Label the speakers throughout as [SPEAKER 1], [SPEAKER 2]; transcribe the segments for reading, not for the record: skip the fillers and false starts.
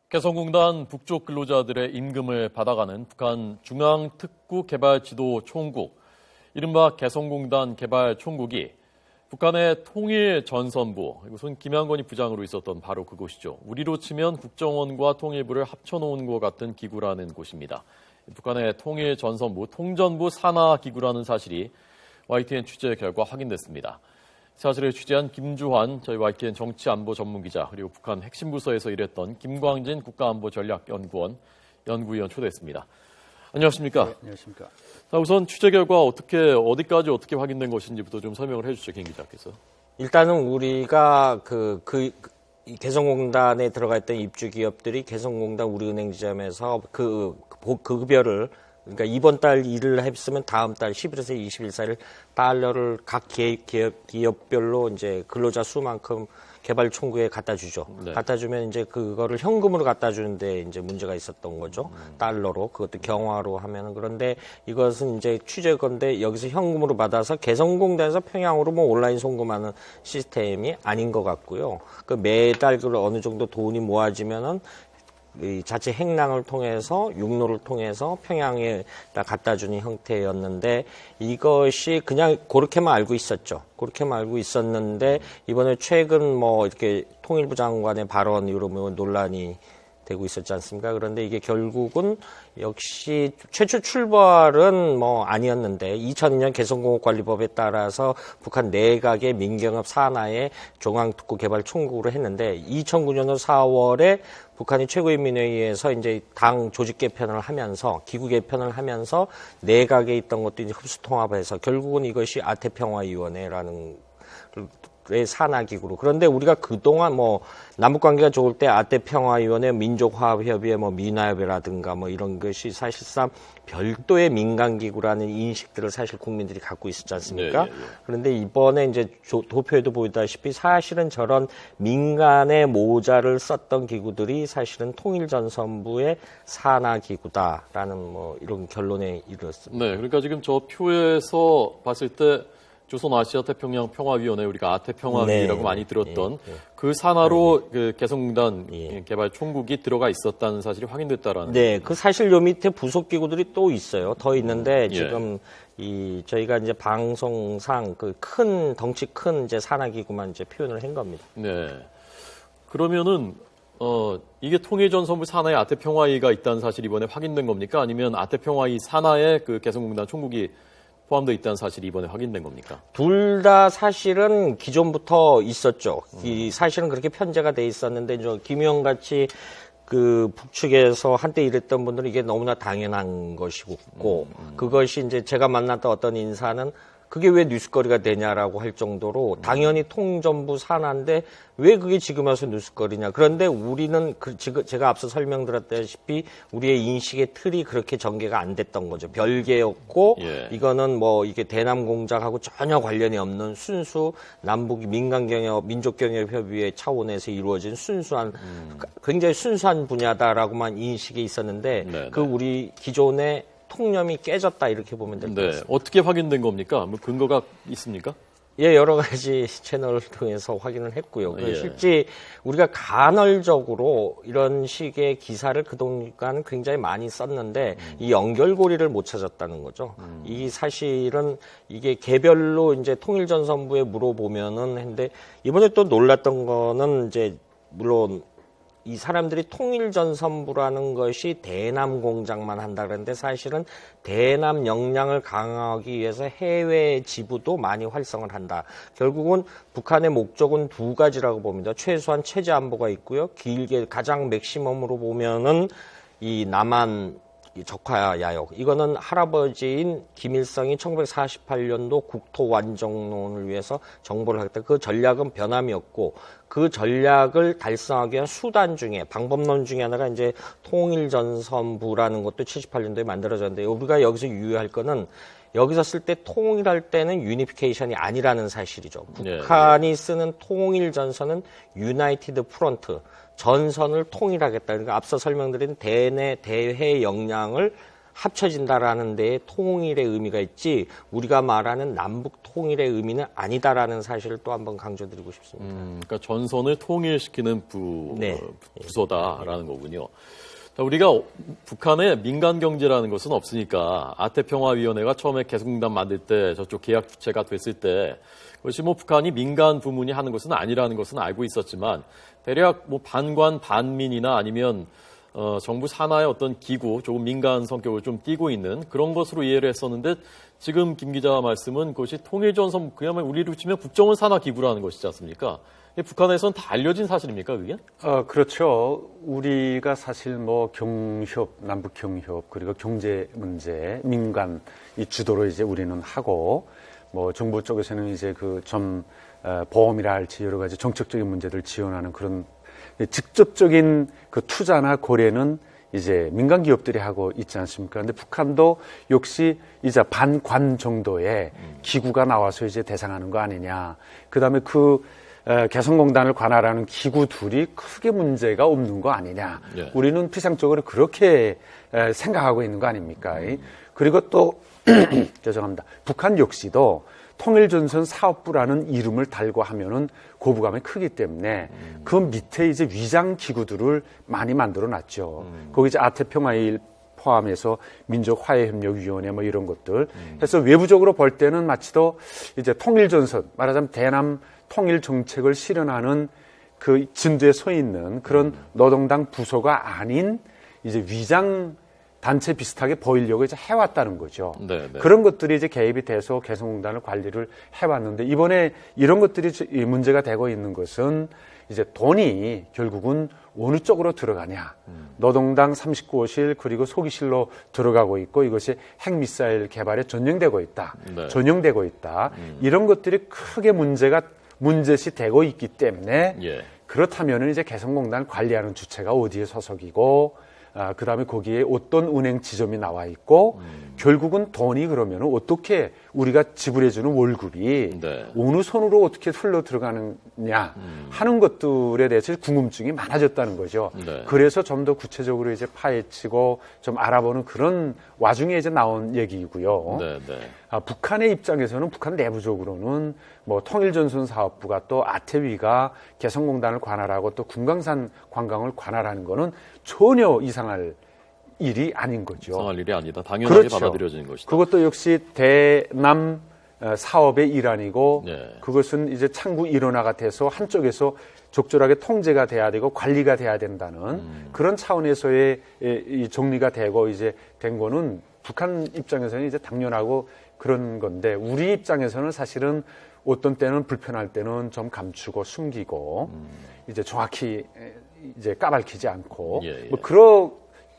[SPEAKER 1] 개성공단 북쪽 근로자들의 임금을 받아가는 북한 중앙특구개발지도총국, 이른바 개성공단 개발총국이 북한의 통일전선부, 이곳은 김양건이 부장으로 있었던 바로 그곳이죠. 우리로 치면 국정원과 통일부를 합쳐놓은 것 같은 기구라는 곳입니다. 북한의 통일전선부, 통전부 산하기구라는 사실이 YTN 취재 결과 확인됐습니다. 사실을 취재한 김주환 저희 YTN 정치안보 전문기자, 그리고 북한 핵심 부서에서 일했던 김광진 국가안보전략연구원 연구위원 초대했습니다. 안녕하십니까?
[SPEAKER 2] 네, 안녕하십니까?
[SPEAKER 1] 자, 우선 취재 결과 어디까지 어떻게 확인된 것인지부터 좀 설명을 해주시죠, 김 기자께서.
[SPEAKER 2] 일단은 우리가 이 개성공단에 들어가 있던 입주 기업들이 개성공단 우리은행 지점에서 그 급여를, 그러니까 이번 달 일을 했으면 다음 달 10일에서 20일 사이를 달러를 각 기업별로 이제 근로자 수만큼 개발 총국에 갖다 주죠.
[SPEAKER 1] 네.
[SPEAKER 2] 갖다 주면 이제 그거를 현금으로 갖다 주는데 이제 문제가 있었던 거죠. 달러로. 그것도 경화로 하면은. 그런데 이것은 이제 취재건데 여기서 현금으로 받아서 개성공단에서 평양으로 뭐 온라인 송금하는 시스템이 아닌 것 같고요. 그 매달 그 어느 정도 돈이 모아지면은 이 자체 행랑을 통해서 육로를 통해서 평양에 갖다 주는 형태였는데, 이것이 그냥 그렇게만 알고 있었죠. 그렇게만 알고 있었는데 이번에 최근 뭐 이렇게 통일부 장관의 발언 이후로 뭐 논란이 되고 있었지 않습니까? 그런데 이게 결국은 역시 최초 출발은 뭐 아니었는데 2002년 개성공업관리법에 따라서 북한 내각의 민경업 산하의 중앙특구개발총국으로 했는데 2009년 4월에 북한이 최고인민회의에서 이제 당 조직 개편을 하면서 기구 개편을 하면서 내각에 있던 것도 이제 흡수 통합해서 결국은 이것이 아태평화위원회라는 산하기구로. 그런데 우리가 그동안 뭐 남북관계가 좋을 때 아태평화위원회, 민족화합협의회, 뭐 미나협이라든가 뭐 이런 것이 사실상 별도의 민간기구라는 인식들을 사실 국민들이 갖고 있었지 않습니까? 그런데 이번에 이제 도표에도 보이다시피 사실은 저런 민간의 모자를 썼던 기구들이 사실은 통일전선부의 산하기구다라는 뭐 이런 결론에 이르렀습니다.
[SPEAKER 1] 네, 그러니까 지금 저 표에서 봤을 때 조선아시아태평양평화위원회, 우리가 아태평화위라고 많이 들었던 그 산하로 그 개성공단 개발총국이 들어가 있었다는 사실이 확인됐다라는.
[SPEAKER 2] 네, 그 사실 요 밑에 부속 기구들이 또 있어요. 더 있는데 지금 저희가 이제 방송상 그 큰 덩치 큰 이제 산하기구만 이제 표현을 한 겁니다.
[SPEAKER 1] 네. 그러면은 이게 통일전선부 산하에 아태평화위가 있다는 사실이 이번에 확인된 겁니까? 아니면 아태평화위 산하에 그 개성공단 총국이 포함되어 있다는 사실이 이번에 확인된 겁니까?
[SPEAKER 2] 둘 다 사실은 기존부터 있었죠. 이 사실은 그렇게 편제가 돼 있었는데 김영 같이 그 북측에서 한때 일했던 분들은 이게 너무나 당연한 것이고 그것이 이제 제가 만났던 어떤 인사는 그게 왜 뉴스거리가 되냐라고 할 정도로 당연히 통전부 산하인데 왜 그게 지금 와서 뉴스거리냐. 그런데 우리는 제가 앞서 설명드렸다시피 우리의 인식의 틀이 그렇게 전개가 안 됐던 거죠. 별개였고 이거는 뭐 이게 대남공작하고 전혀 관련이 없는 순수 남북 민간경협, 민족경협협의회 차원에서 이루어진 순수한 굉장히 순수한 분야다라고만 인식이 있었는데 그 우리 기존의 통념이 깨졌다 이렇게 보면 될 것 같습니다.
[SPEAKER 1] 어떻게 확인된 겁니까? 뭐 근거가 있습니까?
[SPEAKER 2] 예, 여러 가지 채널을 통해서 확인을 했고요. 실제 우리가 간헐적으로 이런 식의 기사를 그동안 굉장히 많이 썼는데 이 연결고리를 못 찾았다는 거죠. 이 사실은 이게 개별로 이제 통일전선부에 물어보면은 했는데 이번에 또 놀랐던 거는 이제 물론 이 사람들이 통일전선부라는 것이 대남 공작만 한다 그랬는데 사실은 대남 역량을 강화하기 위해서 해외 지부도 많이 활성을 한다. 결국은 북한의 목적은 두 가지라고 봅니다. 최소한 체제 안보가 있고요. 길게 가장 맥시멈으로 보면은 이 남한 적화 야욕. 이거는 할아버지인 김일성이 1948년도 국토 완정론을 위해서 정보를 하겠다. 그 전략은 변함이 없고 그 전략을 달성하기 위한 수단 중에 방법론 중에 하나가 이제 통일전선부라는 것도 78년도에 만들어졌는데 우리가 여기서 유의할 거는 여기서 쓸 때 통일할 때는 유니피케이션이 아니라는 사실이죠. 북한이 쓰는 통일전선은 유나이티드 프론트. 전선을 통일하겠다. 그러니까 앞서 설명드린 대내 대외 역량을 합쳐진다라는 데에 통일의 의미가 있지 우리가 말하는 남북 통일의 의미는 아니다라는 사실을 또 한번 강조드리고 싶습니다.
[SPEAKER 1] 그러니까 전선을 통일시키는
[SPEAKER 2] 네.
[SPEAKER 1] 부서다라는 거군요. 우리가 북한의 민간 경제라는 것은 없으니까 아태평화위원회가 처음에 개성공단 만들 때 저쪽 계약 주체가 됐을 때 그것이 뭐 북한이 민간 부문이 하는 것은 아니라는 것은 알고 있었지만 대략 뭐 반관 반민이나 아니면 정부 산하의 어떤 기구, 조금 민간 성격을 좀 띠고 있는 그런 것으로 이해를 했었는데 지금 김 기자 말씀은 그것이 통일전선 그야말로 우리로 치면 국정원 산하 기구라는 것이지 않습니까? 북한에서는 다 알려진 사실입니까, 그게?
[SPEAKER 3] 그렇죠. 우리가 사실 뭐 경협, 남북 경협, 그리고 경제 문제, 민간 이 주도로 이제 우리는 하고, 뭐 정부 쪽에서는 이제 보험이라 할지 여러 가지 정책적인 문제들 지원하는 그런 직접적인 그 투자나 거래는 이제 민간 기업들이 하고 있지 않습니까? 근데 북한도 역시 이제 반관 정도의 기구가 나와서 이제 대상하는 거 아니냐. 그 다음에 개성공단을 관할하는 기구 둘이 크게 문제가 없는 거 아니냐.
[SPEAKER 1] 예.
[SPEAKER 3] 우리는 피상적으로 그렇게 생각하고 있는 거 아닙니까? 그리고 또 죄송합니다. 북한 역시도 통일전선 사업부라는 이름을 달고 하면은 거부감이 크기 때문에 그 밑에 이제 위장 기구들을 많이 만들어 놨죠. 거기 이제 아태평화일 포함해서 민족화해협력위원회 뭐 이런 것들 해서 외부적으로 볼 때는 마치도 이제 통일전선 말하자면 대남 통일 정책을 실현하는 그 진두에 서 있는 그런 노동당 부서가 아닌 이제 위장 단체 비슷하게 보이려고 이제 해왔다는 거죠.
[SPEAKER 1] 네.
[SPEAKER 3] 그런 것들이 이제 개입이 돼서 개성공단을 관리를 해왔는데 이번에 이런 것들이 문제가 되고 있는 것은 이제 돈이 결국은 어느 쪽으로 들어가냐. 노동당 39호실 그리고 소기실로 들어가고 있고 이것이 핵미사일 개발에 전용되고 있다.
[SPEAKER 1] 네.
[SPEAKER 3] 전용되고 있다. 이런 것들이 크게 문제시 되고 있기 때문에
[SPEAKER 1] 예.
[SPEAKER 3] 그렇다면은 이제 개성공단을 관리하는 주체가 어디에 소속이고 그 다음에 거기에 어떤 은행 지점이 나와 있고 결국은 돈이 그러면 어떻게 우리가 지불해주는 월급이
[SPEAKER 1] 네.
[SPEAKER 3] 어느 손으로 어떻게 흘러 들어가느냐 하는 것들에 대해서 궁금증이 많아졌다는 거죠.
[SPEAKER 1] 네.
[SPEAKER 3] 그래서 좀 더 구체적으로 이제 파헤치고 좀 알아보는 그런 와중에 이제 나온 얘기이고요.
[SPEAKER 1] 네.
[SPEAKER 3] 북한의 입장에서는 북한 내부적으로는 뭐 통일전선 사업부가 또 아태위가 개성공단을 관할하고 또 금강산 관광을 관할하는 거는 전혀 이상할 일이 아닌 거죠.
[SPEAKER 1] 이상할 일이 아니다. 당연하게
[SPEAKER 3] 그렇죠.
[SPEAKER 1] 받아들여지는 것이다.
[SPEAKER 3] 그것도 역시 대남 사업의 일환이고
[SPEAKER 1] 네.
[SPEAKER 3] 그것은 이제 창구 일원화가 돼서 한쪽에서 적절하게 통제가 돼야 되고 관리가 돼야 된다는 그런 차원에서의 이 정리가 되고 이제 된 거는 북한 입장에서는 이제 당연하고 그런 건데 우리 입장에서는 사실은 어떤 때는 불편할 때는 좀 감추고 숨기고 이제 정확히 이제 까발키지 않고
[SPEAKER 1] 예.
[SPEAKER 3] 뭐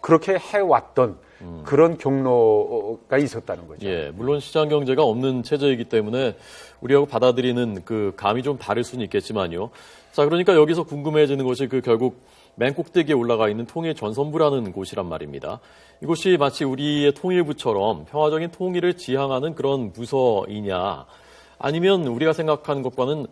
[SPEAKER 3] 그렇게 해왔던 그런 경로가 있었다는 거죠.
[SPEAKER 1] 예, 물론 시장 경제가 없는 체제이기 때문에 우리하고 받아들이는 그 감이 좀 다를 수는 있겠지만요. 자, 그러니까 여기서 궁금해지는 것이 결국 맨 꼭대기에 올라가 있는 통일전선부라는 곳이란 말입니다. 이곳이 마치 우리의 통일부처럼 평화적인 통일을 지향하는 그런 부서이냐, 아니면 우리가 생각하는 것과는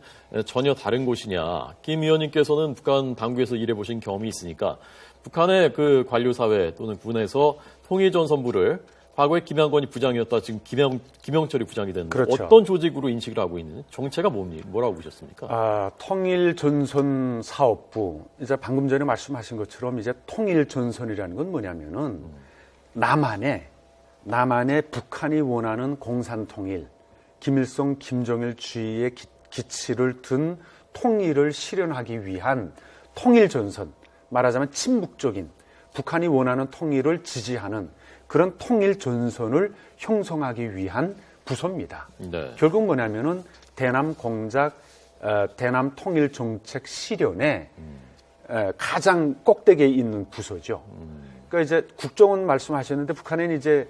[SPEAKER 1] 전혀 다른 곳이냐. 김 의원님께서는 북한 당국에서 일해보신 경험이 있으니까 북한의 그 관료사회 또는 군에서 통일전선부를 과거에 김양건이 부장이었다 지금 김영철이 부장이 됐는데
[SPEAKER 3] 그렇죠.
[SPEAKER 1] 어떤 조직으로 인식을 하고 있는 정체가 뭐라고 보셨습니까?
[SPEAKER 3] 통일전선 사업부 이제 방금 전에 말씀하신 것처럼 이제 통일전선이라는 건 뭐냐면은 남한의 북한이 원하는 공산통일, 김일성, 김정일 주의의 기치를 둔 통일을 실현하기 위한 통일전선, 말하자면 침묵적인 북한이 원하는 통일을 지지하는 그런 통일전선을 형성하기 위한 부서입니다.
[SPEAKER 1] 네.
[SPEAKER 3] 결국 뭐냐면은 대남 공작, 대남 통일 정책 실현에 가장 꼭대기에 있는 부서죠. 그러니까 이제 국정원 말씀하셨는데 북한에는 이제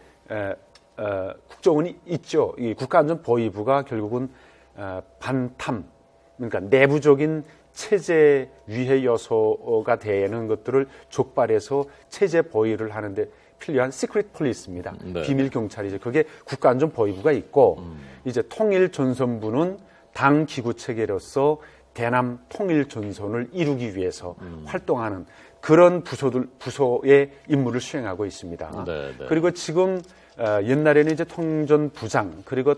[SPEAKER 3] 국정원이 있죠. 이 국가안전보위부가 결국은 반탐, 그러니까 내부적인 체제 위해 요소가 되는 것들을 족발해서 체제 보위를 하는데 필요한 시크릿 폴리스입니다.
[SPEAKER 1] 네.
[SPEAKER 3] 비밀 경찰이죠. 그게 국가안전보위부가 있고 이제 통일전선부는 당 기구 체계로서 대남 통일전선을 이루기 위해서 활동하는 그런 부서의 임무를 수행하고 있습니다.
[SPEAKER 1] 네, 네.
[SPEAKER 3] 그리고 지금 옛날에는 이제 통전부장 그리고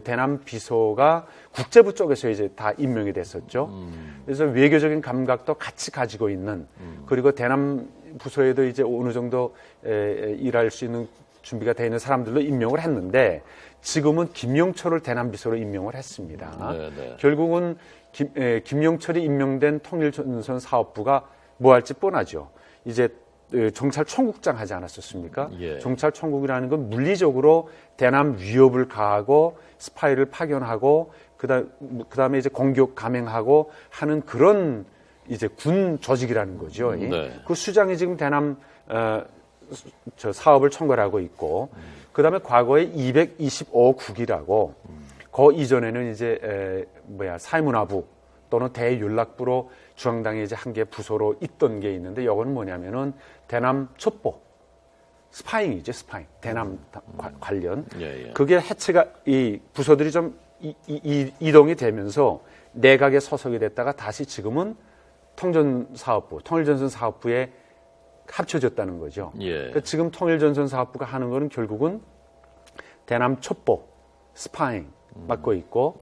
[SPEAKER 3] 대남 비서가 국제부 쪽에서 이제 다 임명이 됐었죠. 그래서 외교적인 감각도 같이 가지고 있는 그리고 대남 부서에도 이제 어느 정도 일할 수 있는 준비가 되어 있는 사람들로 임명을 했는데 지금은 김영철을 대남 비서로 임명을 했습니다.
[SPEAKER 1] 네, 네.
[SPEAKER 3] 결국은 김영철이 임명된 통일전선 사업부가 뭐 할지 뻔하죠. 이제 정찰 총국장 하지 않았었습니까?
[SPEAKER 1] 예.
[SPEAKER 3] 정찰 총국이라는 건 물리적으로 대남 위협을 가하고 스파이를 파견하고 그다음에 이제 공격 감행하고 하는 그런 이제 군 조직이라는 거죠.
[SPEAKER 1] 네.
[SPEAKER 3] 그 수장이 지금 대남 저 사업을 총괄하고 있고 그다음에 과거에 225국이라고 그 이전에는 이제 사회문화부 또는 대윤락부로 중앙당에 이제 한 개 부서로 있던 게 있는데 이거는 뭐냐면은 대남 첩보 스파잉이죠, 스파잉. 대남 관련.
[SPEAKER 1] 예, 예.
[SPEAKER 3] 그게 해체가 이 부서들이 좀 이동이 되면서 내각에 소속이 됐다가 다시 지금은 통전사업부, 통일전선사업부에 합쳐졌다는 거죠.
[SPEAKER 1] 예.
[SPEAKER 3] 그러니까 지금 통일전선사업부가 하는 거는 결국은 대남 첩보, 스파잉 맡고 있고,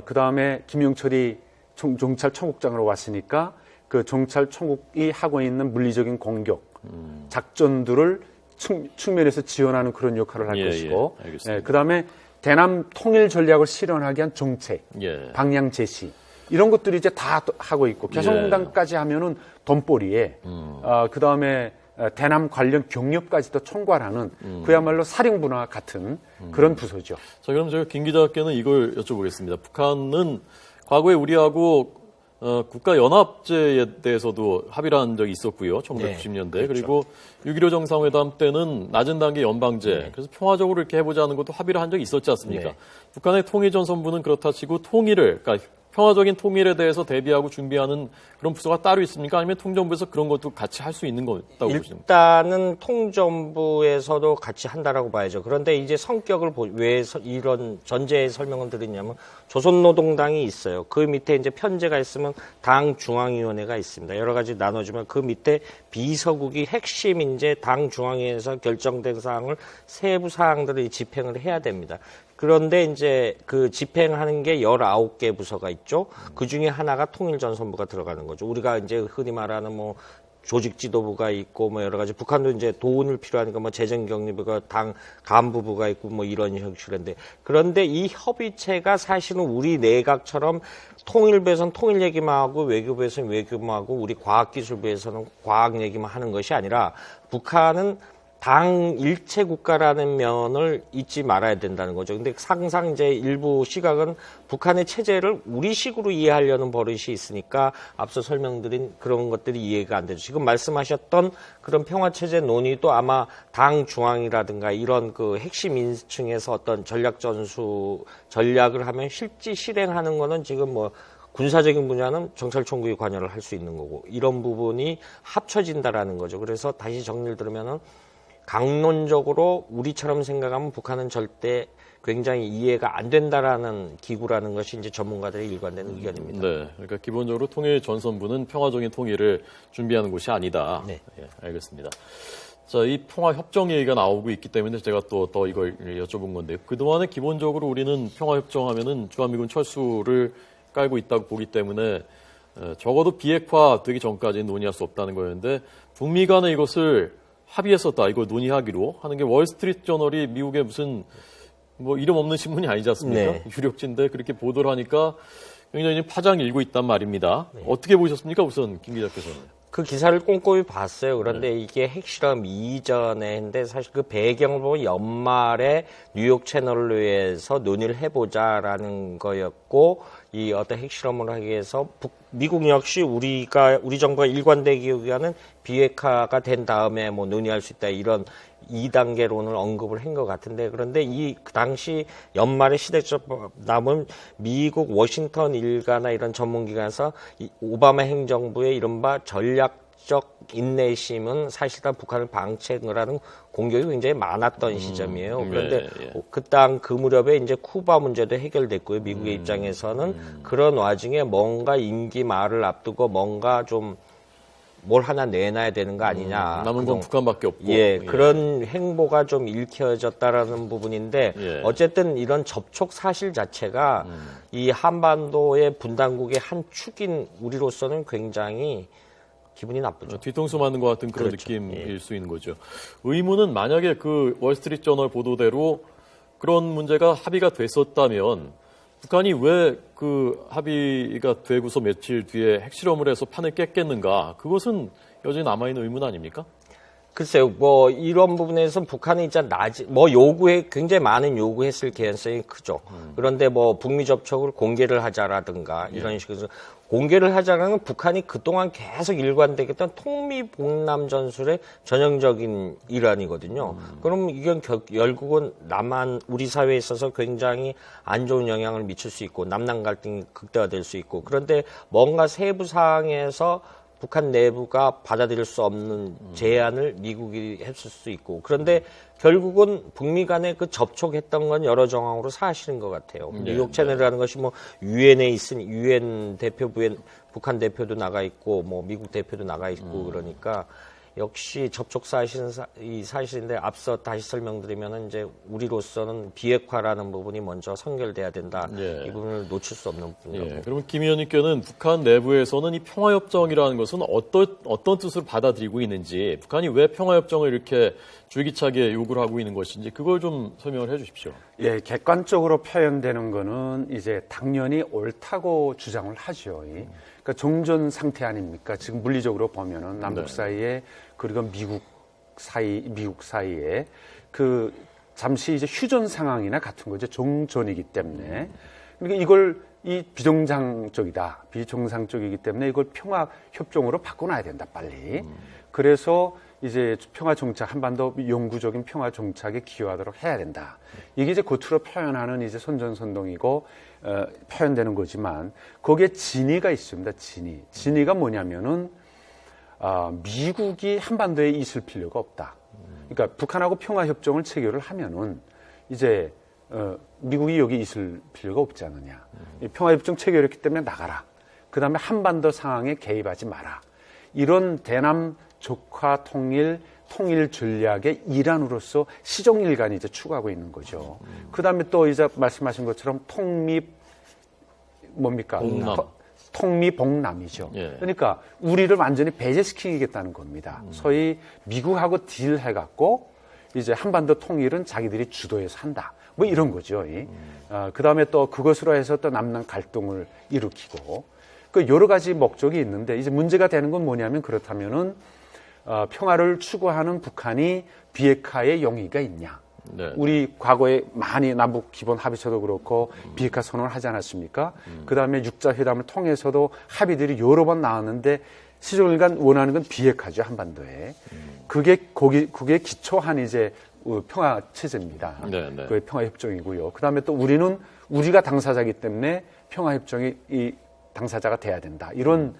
[SPEAKER 3] 그 다음에 김영철이 정찰 총국장으로 왔으니까 그 정찰 총국이 하고 있는 물리적인 공격, 작전들을 측면에서 지원하는 그런 역할을 할
[SPEAKER 1] 예,
[SPEAKER 3] 것이고,
[SPEAKER 1] 예, 알겠습니다.
[SPEAKER 3] 그 다음에 대남 통일 전략을 실현하기 위한 정책,
[SPEAKER 1] 예.
[SPEAKER 3] 방향 제시 이런 것들이 이제 다 하고 있고 개성공단까지 하면은 돈벌이에 그 다음에 대남 관련 경력까지도 총괄하는 그야말로 사령부나 같은 그런 부서죠.
[SPEAKER 1] 자, 그럼 제가 김 기자께는 이걸 여쭤보겠습니다. 북한은 과거에 우리하고 국가연합제에 대해서도 합의를 한 적이 있었고요. 1990년대.
[SPEAKER 2] 네, 그렇죠.
[SPEAKER 1] 그리고 6.15 정상회담 때는 낮은 단계 연방제.
[SPEAKER 2] 네.
[SPEAKER 1] 그래서 평화적으로 이렇게 해보자는 것도 합의를 한 적이 있었지 않습니까?
[SPEAKER 2] 네.
[SPEAKER 1] 북한의 통일전선부는 그렇다 치고 그러니까 평화적인 통일에 대해서 대비하고 준비하는 그런 부서가 따로 있습니까? 아니면 통전부에서 그런 것도 같이 할 수 있는 거다고 보십니까?
[SPEAKER 2] 일단은 통전부에서도 같이 한다라고 봐야죠. 그런데 이제 성격을 왜 이런 전제의 설명을 드리냐면 조선노동당이 있어요. 그 밑에 이제 편제가 있으면 당 중앙위원회가 있습니다. 여러 가지 나눠주면 그 밑에 비서국이 핵심 이제 당 중앙위에서 결정된 사항을 세부 사항들을 집행을 해야 됩니다. 그런데 이제 그 집행하는 게 19개 부서가 있죠. 그 중에 하나가 통일전선부가 들어가는 거죠. 우리가 이제 흔히 말하는 뭐 조직지도부가 있고 뭐 여러 가지 북한도 이제 돈을 필요하니까 뭐 재정경리부가 당 간부부가 있고 뭐 이런 형식인데 그런데 이 협의체가 사실은 우리 내각처럼 통일부에서는 통일 얘기만 하고 외교부에서는 외교만 하고 우리 과학기술부에서는 과학 얘기만 하는 것이 아니라 북한은 당 일체 국가라는 면을 잊지 말아야 된다는 거죠. 근데 항상 이제 일부 시각은 북한의 체제를 우리식으로 이해하려는 버릇이 있으니까 앞서 설명드린 그런 것들이 이해가 안 되죠. 지금 말씀하셨던 그런 평화체제 논의도 아마 당 중앙이라든가 이런 그 핵심 인층에서 어떤 전략을 하면 실제 실행하는 거는 지금 뭐 군사적인 분야는 정찰총국이 관여를 할 수 있는 거고 이런 부분이 합쳐진다라는 거죠. 그래서 다시 정리를 들으면은 강론적으로 우리처럼 생각하면 북한은 절대 굉장히 이해가 안 된다라는 기구라는 것이 이제 전문가들의 일관된 의견입니다.
[SPEAKER 1] 네. 그러니까 기본적으로 통일전선부는 평화적인 통일을 준비하는 곳이 아니다.
[SPEAKER 2] 네.
[SPEAKER 1] 예, 알겠습니다. 자, 이 평화협정 얘기가 나오고 있기 때문에 제가 더 이걸 여쭤본 건데요. 그동안에 기본적으로 우리는 평화협정 하면은 주한미군 철수를 깔고 있다고 보기 때문에 적어도 비핵화 되기 전까지는 논의할 수 없다는 거였는데 북미 간에 이것을 합의했었다. 이걸 논의하기로 하는 게 월스트리트 저널이 미국의 무슨 뭐 이름 없는 신문이 아니지 않습니까?
[SPEAKER 2] 네.
[SPEAKER 1] 유력지인데 그렇게 보도를 하니까 굉장히 파장이 일고 있단 말입니다. 네. 어떻게 보셨습니까? 우선 김 기자께서는.
[SPEAKER 2] 그 기사를 꼼꼼히 봤어요. 그런데 이게 핵실험 이전에 했는데 사실 그 배경을 보면 연말에 뉴욕 채널을 위해서 논의를 해보자라는 거였고 이 어떤 핵실험을 하기 위해서 미국 역시 우리 정부가 일관되게 요구하는 비핵화가 된 다음에 뭐 논의할 수 있다 이런 2단계론을 언급을 한 것 같은데 그런데 그 당시 연말에 시대적 남은 미국 워싱턴 일가나 이런 전문기관에서 오바마 행정부의 이른바 전략적 인내심은 사실상 북한을 방치를 하는 공격이 굉장히 많았던 시점이에요. 그런데 그 무렵에 이제 쿠바 문제도 해결됐고요. 미국의 입장에서는 그런 와중에 뭔가 임기 말을 앞두고 뭔가 좀 뭘 하나 내놔야 되는 거 아니냐.
[SPEAKER 1] 남은 건 북한밖에 없고.
[SPEAKER 2] 예, 그런 행보가 좀 읽혀졌다라는 부분인데
[SPEAKER 1] 예.
[SPEAKER 2] 어쨌든 이런 접촉 사실 자체가 이 한반도의 분단국의 한 축인 우리로서는 굉장히 기분이 나쁘죠.
[SPEAKER 1] 뒤통수 맞는 것 같은 그런
[SPEAKER 2] 그렇죠.
[SPEAKER 1] 느낌일 수 있는 거죠. 의문은 만약에 그 월스트리트 저널 보도대로 그런 문제가 합의가 됐었다면 북한이 왜 그 합의가 되고서 며칠 뒤에 핵실험을 해서 판을 깼겠는가? 그것은 여전히 남아있는 의문 아닙니까?
[SPEAKER 2] 글쎄요, 뭐 이런 부분에서 북한이 이제 굉장히 많은 요구했을 개연성이 크죠. 그런데 뭐 북미 접촉을 공개를 하자라든가 이런 식으로 공개를 하자라는 북한이 그동안 계속 일관되게 했던 통미봉남 전술의 전형적인 일환이거든요. 그럼 이건 결국은 우리 사회에 있어서 굉장히 안 좋은 영향을 미칠 수 있고 남남 갈등이 극대화될 수 있고 그런데 뭔가 세부 사항에서 북한 내부가 받아들일 수 없는 제안을 미국이 했을 수 있고 그런데 결국은 북미 간에 그 접촉했던 건 여러 정황으로 사실인 것 같아요. 뉴욕 채널이라는 것이 뭐 유엔에 있으니 유엔 대표부에 북한 대표도 나가 있고 뭐 미국 대표도 나가 있고 그러니까 역시 접촉 사실은 이 사실인데 앞서 다시 설명드리면은 이제 우리로서는 비핵화라는 부분이 먼저 선결돼야 된다.
[SPEAKER 1] 예.
[SPEAKER 2] 이 부분을 놓칠 수 없는 부분이고.
[SPEAKER 1] 예, 그러면 김 의원님께는 북한 내부에서는 이 평화협정이라는 것은 어떤 뜻으로 받아들이고 있는지, 북한이 왜 평화협정을 이렇게 줄기차게 요구를 하고 있는 것인지 그걸 좀 설명을 해 주십시오.
[SPEAKER 3] 예, 객관적으로 표현되는 거는 이제 당연히 옳다고 주장을 하죠. 그러니까 종전 상태 아닙니까? 지금 물리적으로 보면은 남북 사이에 그리고 미국 사이에 그 잠시 이제 휴전 상황이나 같은 거죠. 종전이기 때문에. 그러니까 이걸 이 비정상적이기 때문에 이걸 평화 협정으로 바꿔놔야 된다, 빨리. 그래서 이제 평화 정착, 한반도 영구적인 평화 정착에 기여하도록 해야 된다. 이게 이제 겉으로 표현하는 이제 선전선동이고, 표현되는 거지만, 거기에 진위가 있습니다, 진위가 뭐냐면은, 미국이 한반도에 있을 필요가 없다. 그러니까 북한하고 평화협정을 체결을 하면은, 이제, 미국이 여기 있을 필요가 없지 않느냐. 평화협정 체결했기 때문에 나가라. 그 다음에 한반도 상황에 개입하지 마라. 이런 대남 적화 통일 전략의 일환으로서 시종일관이 이제 추구하고 있는 거죠. 그 다음에 또 이제 말씀하신 것처럼 통미봉남이죠.
[SPEAKER 1] 예.
[SPEAKER 3] 그러니까 우리를 완전히 배제시키겠다는 겁니다. 소위 미국하고 딜해갖고 이제 한반도 통일은 자기들이 주도해서 한다. 뭐 이런 거죠. 그 다음에 또 그것으로 해서 또 남남 갈등을 일으키고 그 여러 가지 목적이 있는데 이제 문제가 되는 건 뭐냐면 그렇다면은 평화를 추구하는 북한이 비핵화의 용의가 있냐?
[SPEAKER 1] 네.
[SPEAKER 3] 우리 과거에 많이 남북 기본 합의서도 그렇고 비핵화 선언을 하지 않았습니까? 그 다음에 육자회담을 통해서도 합의들이 여러 번 나왔는데 시종일관 원하는 건 비핵화죠, 한반도에. 그게 기초한 이제 평화 체제입니다.
[SPEAKER 1] 네, 네.
[SPEAKER 3] 그게 평화 협정이고요. 그 다음에 또 우리가 당사자이기 때문에 평화 협정이 이 당사자가 돼야 된다. 이런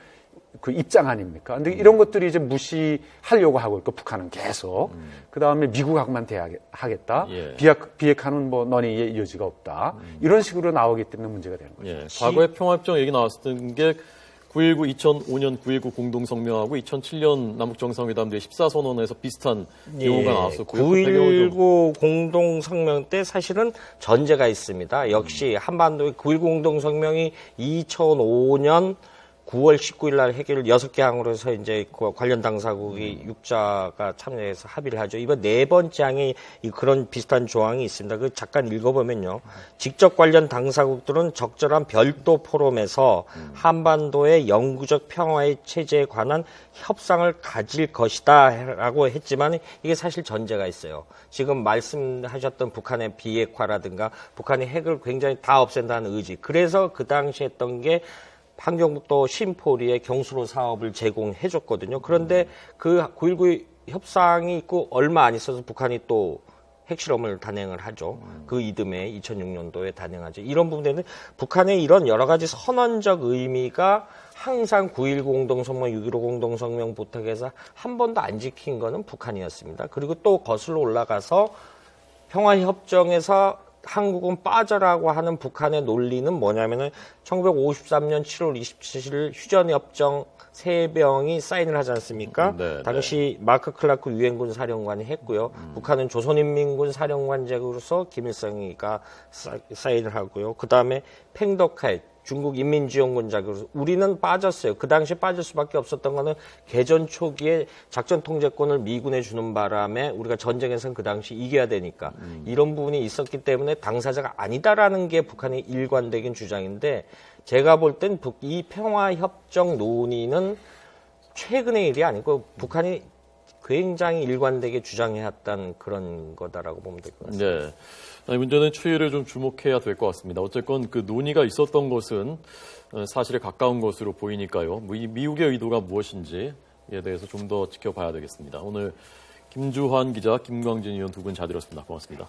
[SPEAKER 3] 그 입장 아닙니까? 근데 이런 것들이 이제 무시하려고 하고 있고, 북한은 계속. 그 다음에 미국하고만 하겠다.
[SPEAKER 1] 예.
[SPEAKER 3] 비핵화는 뭐 논의의 여지가 없다. 이런 식으로 나오기 때문에 문제가 되는 거죠.
[SPEAKER 1] 예, 과거에 평화협정 얘기 나왔던 게 2005년 9.19 공동성명하고 2007년 남북정상회담 때 14선언에서 비슷한 경우가 나왔었고요.
[SPEAKER 2] 9.19 공동성명 때 사실은 전제가 있습니다. 역시 한반도의 9.19 공동성명이 2005년 9월 19일 날 해결을 6개 항으로 해서 이제 관련 당사국이 6자가 참여해서 합의를 하죠. 이번 네 번째 항에 그런 비슷한 조항이 있습니다. 그 잠깐 읽어보면요. 직접 관련 당사국들은 적절한 별도 포럼에서 한반도의 영구적 평화의 체제에 관한 협상을 가질 것이다 라고 했지만 이게 사실 전제가 있어요. 지금 말씀하셨던 북한의 비핵화라든가 북한의 핵을 굉장히 다 없앤다는 의지. 그래서 그 당시 했던 게 환경북도 신포리에 경수로 사업을 제공해줬거든요. 그런데 그 9.19 협상이 있고 얼마 안 있어서 북한이 또 핵실험을 단행을 하죠. 그 이듬해 2006년도에 단행하죠. 이런 부분에는 북한의 이런 여러 가지 선언적 의미가 항상 9.19 공동성명, 6.15 공동성명 부탁해서 한 번도 안 지킨 거는 북한이었습니다. 그리고 또 거슬러 올라가서 평화협정에서 한국은 빠져라고 하는 북한의 논리는 뭐냐면은 1953년 7월 27일 휴전협정 세 명이 사인을 하지 않습니까?
[SPEAKER 1] 네,
[SPEAKER 2] 당시 마크 클라크 유엔군 사령관이 했고요. 북한은 조선인민군 사령관제로서 김일성이가 사인을 하고요. 그 다음에 팽덕하이 중국 인민지원군 자격으로 우리는 빠졌어요. 그 당시에 빠질 수밖에 없었던 거는 개전 초기에 작전 통제권을 미군에 주는 바람에 우리가 전쟁에서는 그 당시 이겨야 되니까 이런 부분이 있었기 때문에 당사자가 아니다라는 게 북한의 일관되긴 주장인데 제가 볼 땐 이 평화협정 논의는 최근의 일이 아니고 북한이 굉장히 일관되게 주장해왔던 그런 거다라고 보면 될 것 같습니다.
[SPEAKER 1] 네. 아니, 문제는 추이를 좀 주목해야 될 것 같습니다. 어쨌건 그 논의가 있었던 것은 사실에 가까운 것으로 보이니까요. 미국의 의도가 무엇인지에 대해서 좀 더 지켜봐야 되겠습니다. 오늘 김주환 기자, 김광진 의원 두 분 잘 들었습니다. 고맙습니다.